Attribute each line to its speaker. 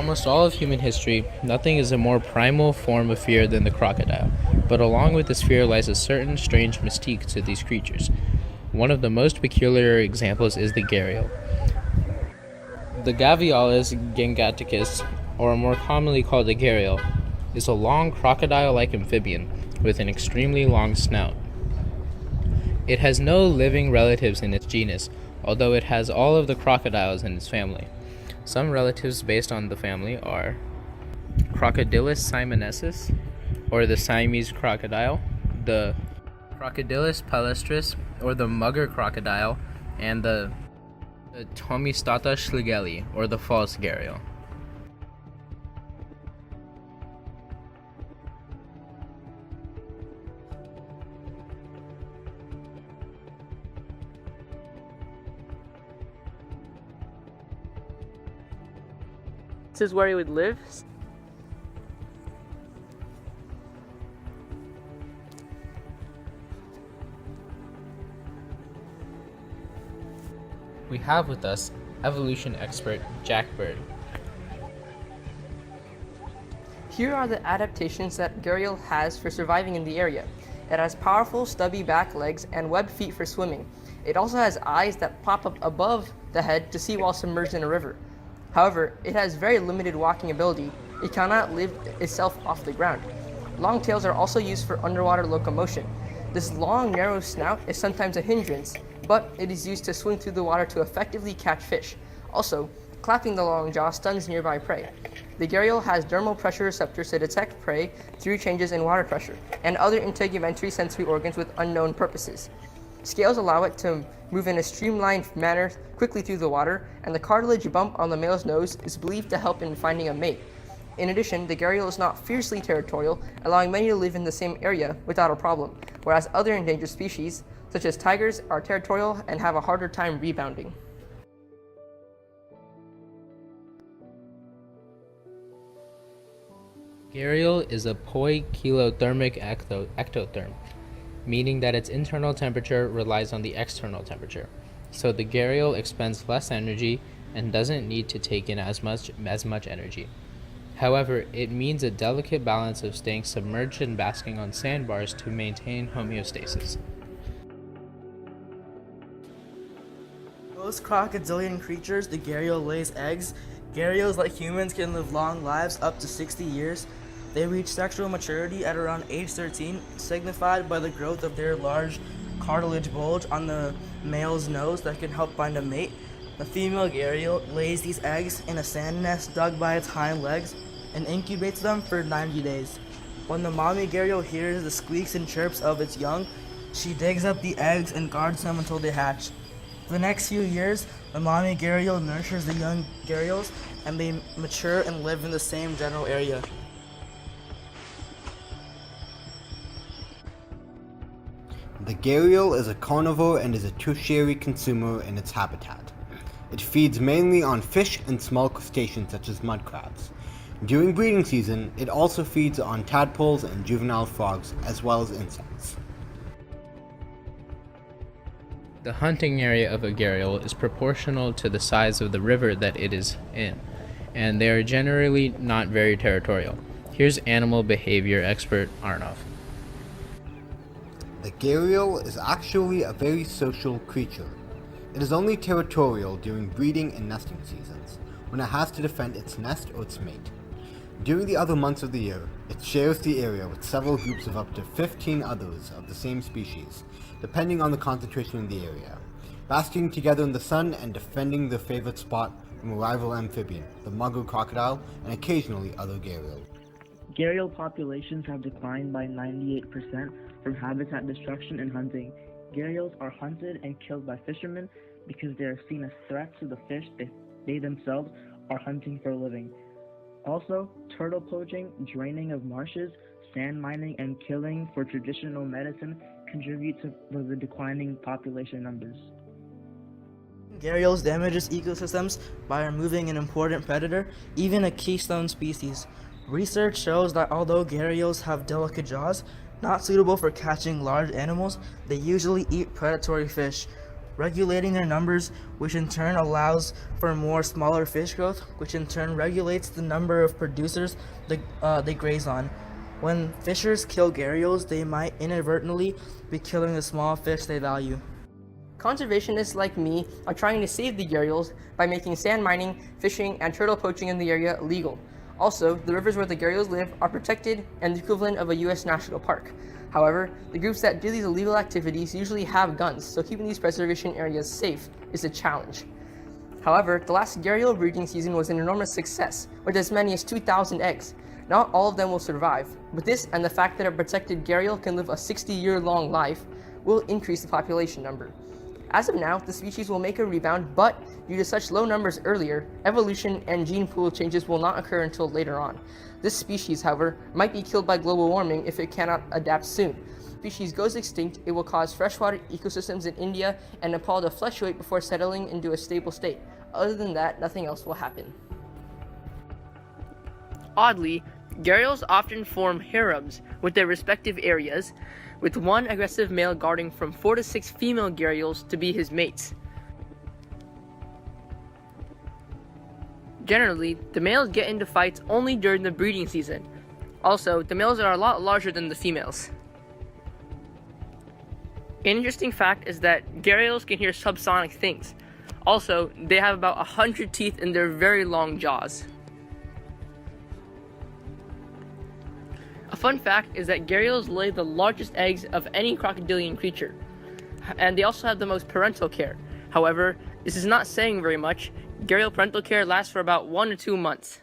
Speaker 1: almost all of human history, nothing is a more primal form of fear than the crocodile, but along with this fear lies a certain strange mystique to these creatures. One of the most peculiar examples is the gharial. The Gharials gangaticus, or more commonly called the gharial, is a long crocodile-like amphibian with an extremely long snout. It has no living relatives in its genus, although it has all of the crocodiles in its family. Some relatives based on the family are Crocodylus simonensis, or the Siamese crocodile, the Crocodylus palustris, or the mugger crocodile, and the Tomistata schlegeli, or the false gharial.
Speaker 2: This is where he would live.
Speaker 1: We have with us evolution expert Jack Bird.
Speaker 2: Here are the adaptations that gharial has for surviving in the area. It has powerful stubby back legs and webbed feet for swimming. It also has eyes that pop up above the head to see while submerged in a river. However, it has very limited walking ability. It cannot lift itself off the ground. Long tails are also used for underwater locomotion. This long, narrow snout is sometimes a hindrance, but it is used to swim through the water to effectively catch fish. Also, clapping the long jaw stuns nearby prey. The gharial has dermal pressure receptors to detect prey through changes in water pressure, and other integumentary sensory organs with unknown purposes. Scales allow it to move in a streamlined manner quickly through the water, and the cartilage bump on the male's nose is believed to help in finding a mate. In addition, the gharial is not fiercely territorial, allowing many to live in the same area without a problem, whereas other endangered species, such as tigers, are territorial and have a harder time rebounding.
Speaker 1: Gharial is a poikilothermic ectotherm, meaning that its internal temperature relies on the external temperature. So the gharial expends less energy and doesn't need to take in as much energy. However, it means a delicate balance of staying submerged and basking on sandbars to maintain homeostasis.
Speaker 3: Most crocodilian creatures, the gharial lays eggs. Gharials, like humans, can live long lives up to 60 years. They reach sexual maturity at around age 13, signified by the growth of their large cartilage bulge on the male's nose that can help find a mate. The female gharial lays these eggs in a sand nest dug by its hind legs and incubates them for 90 days. When the mommy gharial hears the squeaks and chirps of its young, she digs up the eggs and guards them until they hatch. For the next few years, the mommy gharial nurtures the young gharials, and they mature and live in the same general area.
Speaker 4: The gharial is a carnivore and is a tertiary consumer in its habitat. It feeds mainly on fish and small crustaceans such as mud crabs. During breeding season, it also feeds on tadpoles and juvenile frogs, as well as insects.
Speaker 1: The hunting area of a gharial is proportional to the size of the river that it is in, and they are generally not very territorial. Here's animal behavior expert Arnov.
Speaker 4: The gharial is actually a very social creature. It is only territorial during breeding and nesting seasons, when it has to defend its nest or its mate. During the other months of the year, it shares the area with several groups of up to 15 others of the same species, depending on the concentration in the area, basking together in the sun and defending their favorite spot from a rival amphibian, the mugger crocodile, and occasionally other gharial.
Speaker 5: Gharial populations have declined by 98% from habitat destruction and hunting. Gharials are hunted and killed by fishermen because they are seen as threats to the fish they themselves are hunting for a living. Also, turtle poaching, draining of marshes, sand mining, and killing for traditional medicine contribute to the declining population numbers.
Speaker 3: Gharials damages ecosystems by removing an important predator, even a keystone species. Research shows that although gharials have delicate jaws, not suitable for catching large animals, they usually eat predatory fish. regulating their numbers, which in turn allows for more smaller fish growth, which in turn regulates the number of producers they graze on. When fishers kill gharials, they might inadvertently be killing the small fish they value.
Speaker 2: Conservationists like me are trying to save the gharials by making sand mining, fishing, and turtle poaching in the area legal. Also, the rivers where the gharials live are protected and the equivalent of a U.S. national park. However, the groups that do these illegal activities usually have guns, so keeping these preservation areas safe is a challenge. However, the last gharial breeding season was an enormous success, with as many as 2,000 eggs. Not all of them will survive, but this and the fact that a protected gharial can live a 60-year-long life will increase the population number. As of now, the species will make a rebound, but due to such low numbers earlier, evolution and gene pool changes will not occur until later on. This species, however, might be killed by global warming if it cannot adapt soon. If the species goes extinct, it will cause freshwater ecosystems in India and Nepal to fluctuate before settling into a stable state. Other than that, nothing else will happen. Oddly, gharials often form harems with their respective areas, with one aggressive male guarding from 4 to 6 female gharials to be his mates. Generally, the males get into fights only during the breeding season. Also, the males are a lot larger than the females. An interesting fact is that gharials can hear subsonic things. Also, they have about 100 teeth in their very long jaws. A fun fact is that gharials lay the largest eggs of any crocodilian creature, and they also have the most parental care. However, this is not saying very much. Gharial parental care lasts for about 1 to 2 months.